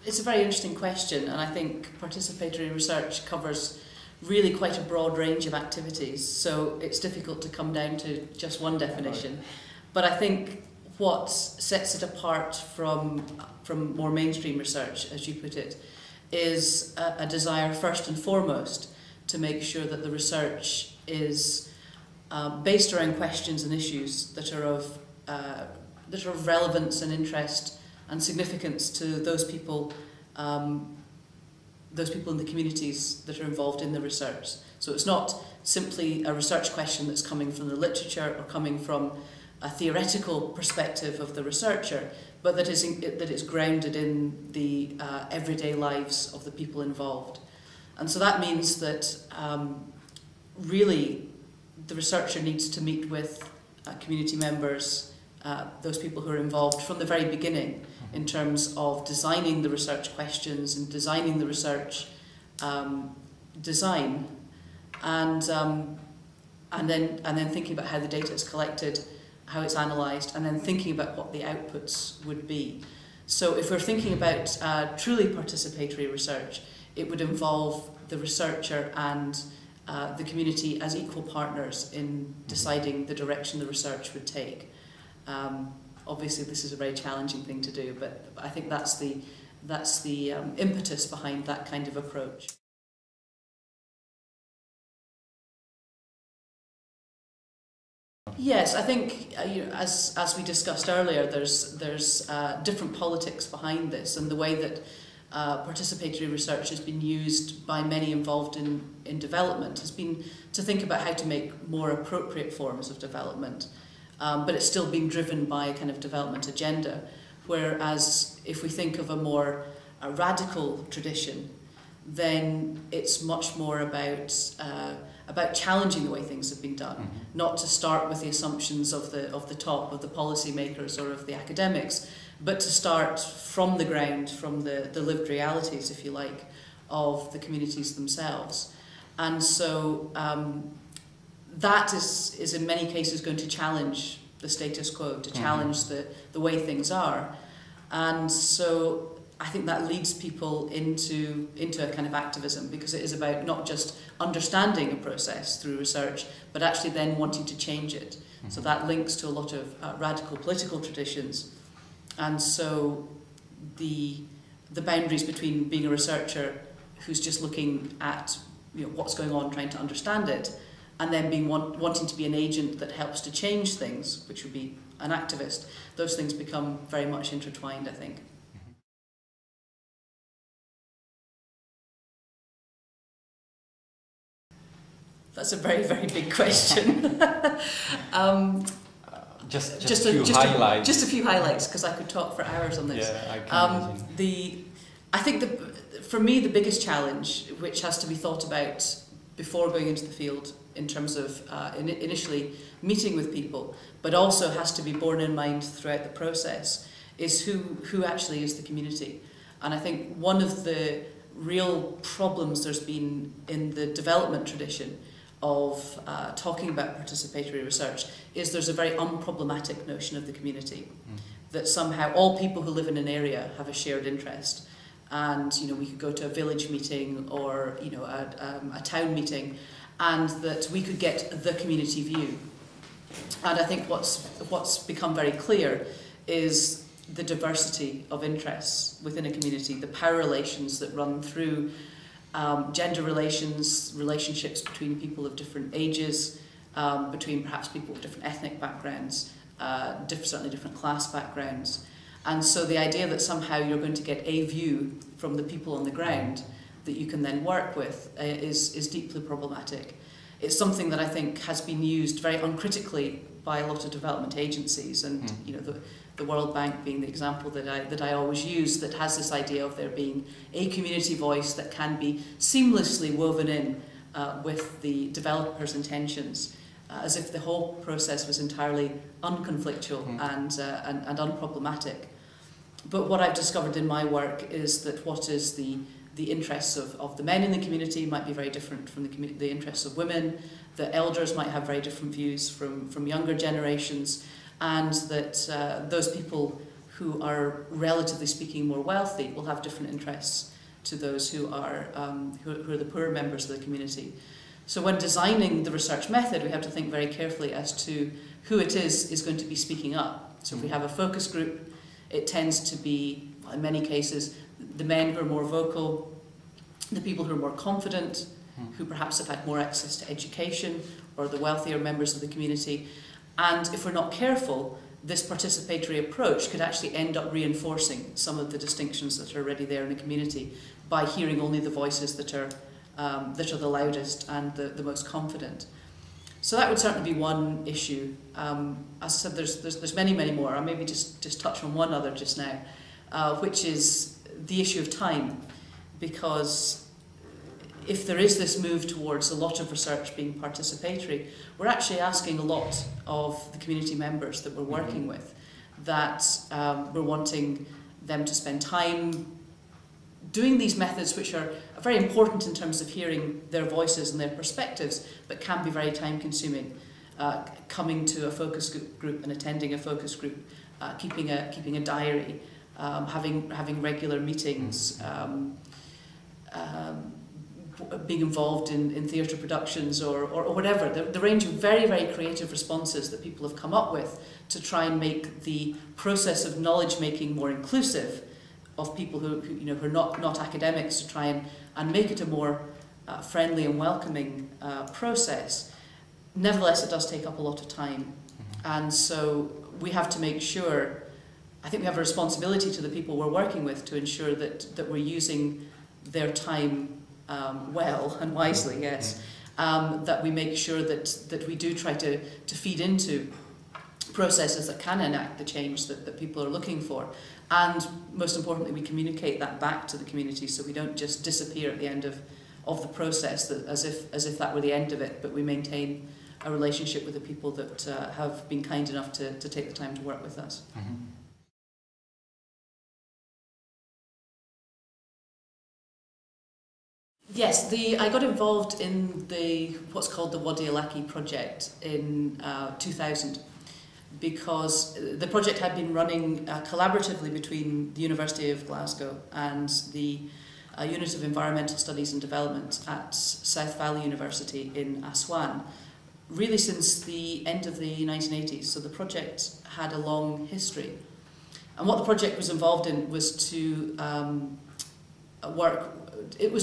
it's a very interesting question, and I think participatory research covers really quite a broad range of activities, so it's difficult to come down to just one definition. But I think what sets it apart from more mainstream research, as you put it, is a desire first and foremost to make sure that the research is based around questions and issues that are of relevance and interest and significance to those people in the communities that are involved in the research. So it's not simply a research question that's coming from the literature or coming from a theoretical perspective of the researcher, but that it's grounded in the everyday lives of the people involved. And so that means that really the researcher needs to meet with community members, those people who are involved from the very beginning in terms of designing the research questions and designing the research design, and then thinking about how the data is collected, how it's analysed, and then thinking about what the outputs would be. So if we're thinking about truly participatory research, it would involve the researcher and the community as equal partners in deciding the direction the research would take. Obviously this is a very challenging thing to do, but I think that's the impetus behind that kind of approach. Yes, I think as we discussed earlier, there's different politics behind this, and the way that participatory research has been used by many involved in development has been to think about how to make more appropriate forms of development, but it's still being driven by a kind of development agenda. Whereas if we think of a more radical tradition, then it's much more about challenging the way things have been done, not to start with the assumptions of the top, of the policymakers or of the academics, but to start from the ground, from the lived realities, if you like, of the communities themselves. And so that is in many cases going to challenge the status quo, to challenge the way things are. And so I think that leads people into a kind of activism, because it is about not just understanding a process through research, but actually then wanting to change it. So that links to a lot of radical political traditions. And so the boundaries between being a researcher who's just looking at what's going on, trying to understand it, and then wanting to be an agent that helps to change things, which would be an activist, those things become very much intertwined, I think. That's a very, very big question. Just a few highlights, because I could talk for hours on this. Yeah, I can imagine. I think for me the biggest challenge, which has to be thought about before going into the field in terms of initially meeting with people, but also has to be borne in mind throughout the process, is who actually is the community. And I think one of the real problems there's been in the development tradition of talking about participatory research is there's a very unproblematic notion of the community, that somehow all people who live in an area have a shared interest, and we could go to a village meeting or a town meeting, and that we could get the community view. And I think what's become very clear is the diversity of interests within a community, the power relations that run through gender relations, relationships between people of different ages, between perhaps people with different ethnic backgrounds, certainly different class backgrounds. And so the idea that somehow you're going to get a view from the people on the ground that you can then work with is deeply problematic. It's something that I think has been used very uncritically by a lot of development agencies, and the World Bank being the example that I always use, that has this idea of there being a community voice that can be seamlessly woven in with the developer's intentions, as if the whole process was entirely unconflictual and unproblematic. But what I've discovered in my work is that what is the interests of the men in the community might be very different from the interests of women. The elders might have very different views from younger generations, and that those people who are relatively speaking more wealthy will have different interests to those who are the poorer members of the community. So when designing the research method, we have to think very carefully as to who it is going to be speaking up. So if we have a focus group, it tends to be, in many cases, the men who are more vocal, the people who are more confident, who perhaps have had more access to education, or the wealthier members of the community. And if we're not careful, this participatory approach could actually end up reinforcing some of the distinctions that are already there in the community by hearing only the voices that are the loudest and the most confident. So that would certainly be one issue. As I said, there's many, many more. I'll maybe just touch on one other just now, which is the issue of time. Because if there is this move towards a lot of research being participatory, we're actually asking a lot of the community members that we're working with, that we're wanting them to spend time doing these methods, which are very important in terms of hearing their voices and their perspectives, but can be very time consuming. Coming to a focus group and attending a focus group, keeping a diary, having regular meetings, being involved in theatre productions or whatever. The range of very, very creative responses that people have come up with to try and make the process of knowledge making more inclusive of people who are not academics, to try and make it a more friendly and welcoming process. Nevertheless, it does take up a lot of time. And so we have to make sure, I think we have a responsibility to the people we're working with to ensure that we're using their time well and wisely, yes, that we make sure that we do try to feed into processes that can enact the change that people are looking for. And most importantly, we communicate that back to the community, so we don't just disappear at the end of the process as if that were the end of it, but we maintain a relationship with the people that have been kind enough to take the time to work with us. Yes, I got involved in what's called the Wadi Alaki project in 2000, because the project had been running collaboratively between the University of Glasgow and the Unit of Environmental Studies and Development at South Valley University in Aswan, really since the end of the 1980s. So the project had a long history. And what the project was involved in was to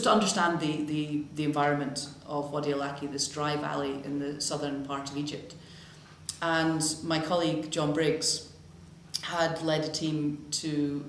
to understand the environment of Wadi Alaki, this dry valley in the southern part of Egypt. And my colleague John Briggs had led a team to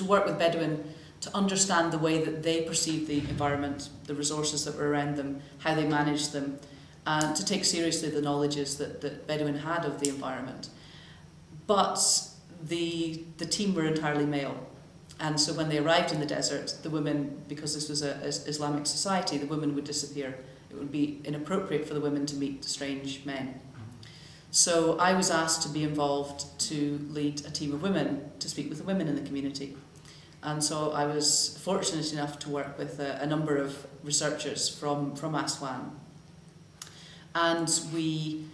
work with Bedouin to understand the way that they perceived the environment, the resources that were around them, how they managed them, and to take seriously the knowledges that Bedouin had of the environment. But the team were entirely male. And so when they arrived in the desert, the women, because this was an Islamic society, the women would disappear. It would be inappropriate for the women to meet strange men. So I was asked to be involved to lead a team of women to speak with the women in the community. And so I was fortunate enough to work with a number of researchers from Aswan. And we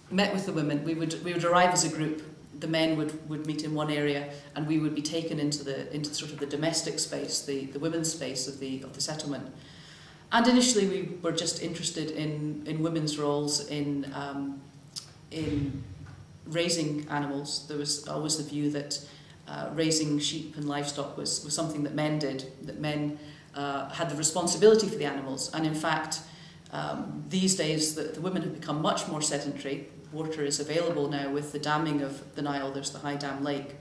met with the women. We would arrive as a group. The men would meet in one area, and we would be taken into sort of the domestic space, the women's space of the settlement. And initially, we were just interested in women's roles in raising animals. There was always the view that raising sheep and livestock was something that men did, that men had the responsibility for the animals. And in fact, these days, the women have become much more sedentary. Water is available now with the damming of the Nile. There's the high dam lake.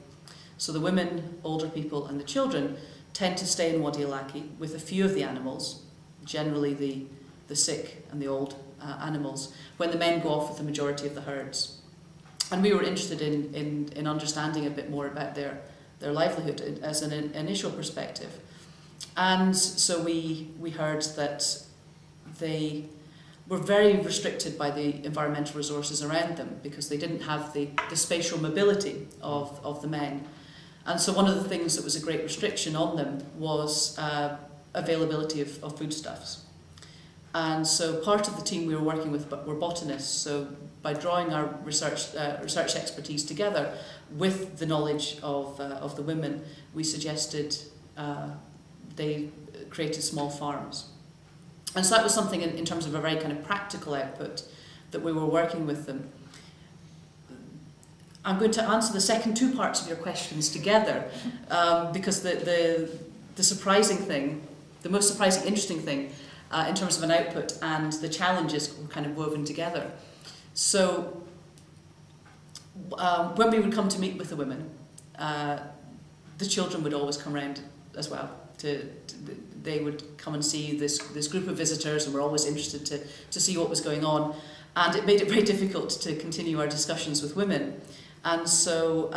So the women, older people and the children tend to stay in Wadi Alaki with a few of the animals, generally the sick and the old animals, when the men go off with the majority of the herds. And we were interested in understanding a bit more about their livelihood as an initial perspective. And so we heard that they were very restricted by the environmental resources around them because they didn't have the spatial mobility of the men. And so one of the things that was a great restriction on them was availability of foodstuffs. And so part of the team we were working with were botanists. So by drawing our research expertise together with the knowledge of the women, we suggested they created small farms. And so that was something in terms of a very kind of practical output that we were working with them. I'm going to answer the second two parts of your questions together because the surprising thing, the most surprising, interesting thing in terms of an output and the challenges were kind of woven together. So when we would come to meet with the women, the children would always come around as well. They would come and see this group of visitors, and were always interested to see what was going on. And it made it very difficult to continue our discussions with women. And so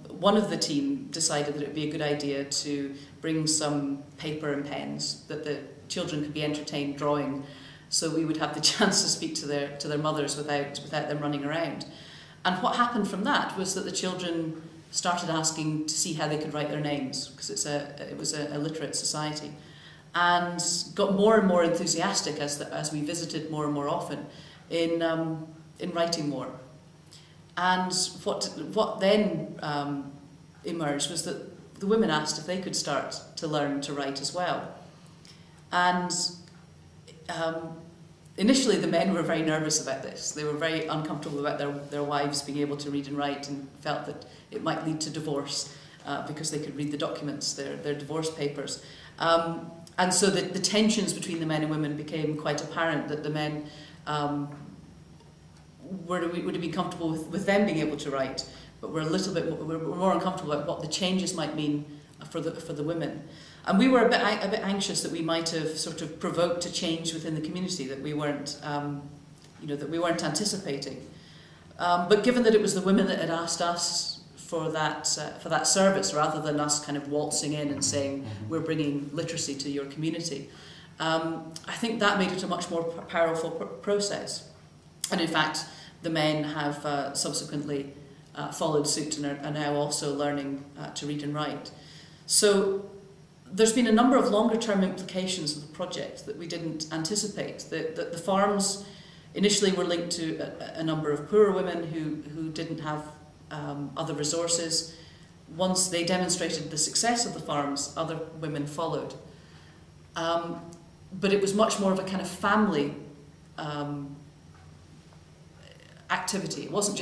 one of the team decided that it would be a good idea to bring some paper and pens that the children could be entertained drawing, so we would have the chance to speak to their mothers without them running around. And what happened from that was that the children started asking to see how they could write their names, because it was a literate society, and got more and more enthusiastic as we visited more and more often in writing more. And what then emerged was that the women asked if they could start to learn to write as well. And initially the men were very nervous about this. They were very uncomfortable about their wives being able to read and write, and felt that it might lead to divorce because they could read the documents, their divorce papers. And so the tensions between the men and women became quite apparent, that the men would be comfortable with them being able to write, but we're more uncomfortable about what the changes might mean for the women. And we were a bit anxious that we might have sort of provoked a change within the community that we weren't, that we weren't anticipating. But given that it was the women that had asked us for that service, rather than us kind of waltzing in and saying we're bringing literacy to your community, I think that made it a much more powerful process. And in fact, the men have subsequently followed suit and are now also learning to read and write. So there's been a number of longer-term implications of the project that we didn't anticipate. The farms initially were linked to a number of poorer women who didn't have other resources. Once they demonstrated the success of the farms, other women followed. But it was much more of a kind of family activity. It wasn't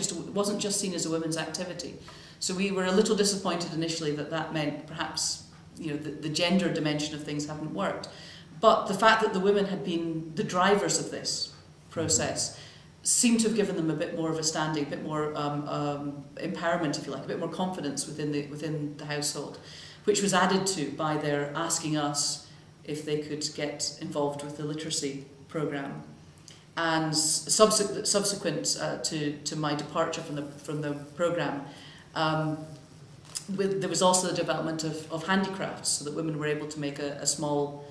just seen as a women's activity. So we were a little disappointed initially that meant perhaps the gender dimension of things hadn't worked. But the fact that the women had been the drivers of this process seemed to have given them a bit more of a standing, a bit more empowerment, if you like, a bit more confidence within the household, which was added to by their asking us if they could get involved with the literacy programme. And subsequent to my departure from the programme, there was also the development of handicrafts, so that women were able to make a small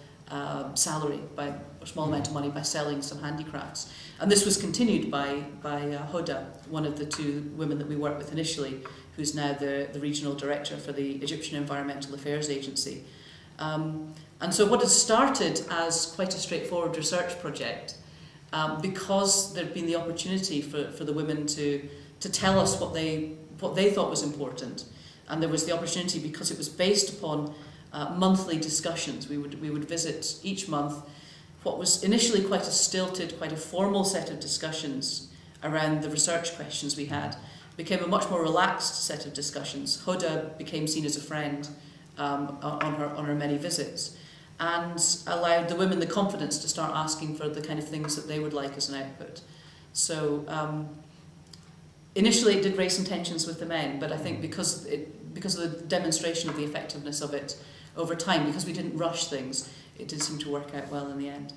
salary, a small amount of money by selling some handicrafts. And this was continued by Hoda, one of the two women that we worked with initially, who's now the regional director for the Egyptian Environmental Affairs Agency. And so what had started as quite a straightforward research project, because there'd been the opportunity for the women to tell us what they thought was important, and there was the opportunity because it was based upon monthly discussions. We would visit each month what was initially quite a stilted, quite a formal set of discussions around the research questions we had, became a much more relaxed set of discussions. Hoda became seen as a friend on her many visits, and allowed the women the confidence to start asking for the kind of things that they would like as an output. So initially it did raise some tensions with the men, but I think because of the demonstration of the effectiveness of it over time, because we didn't rush things, it did seem to work out well in the end.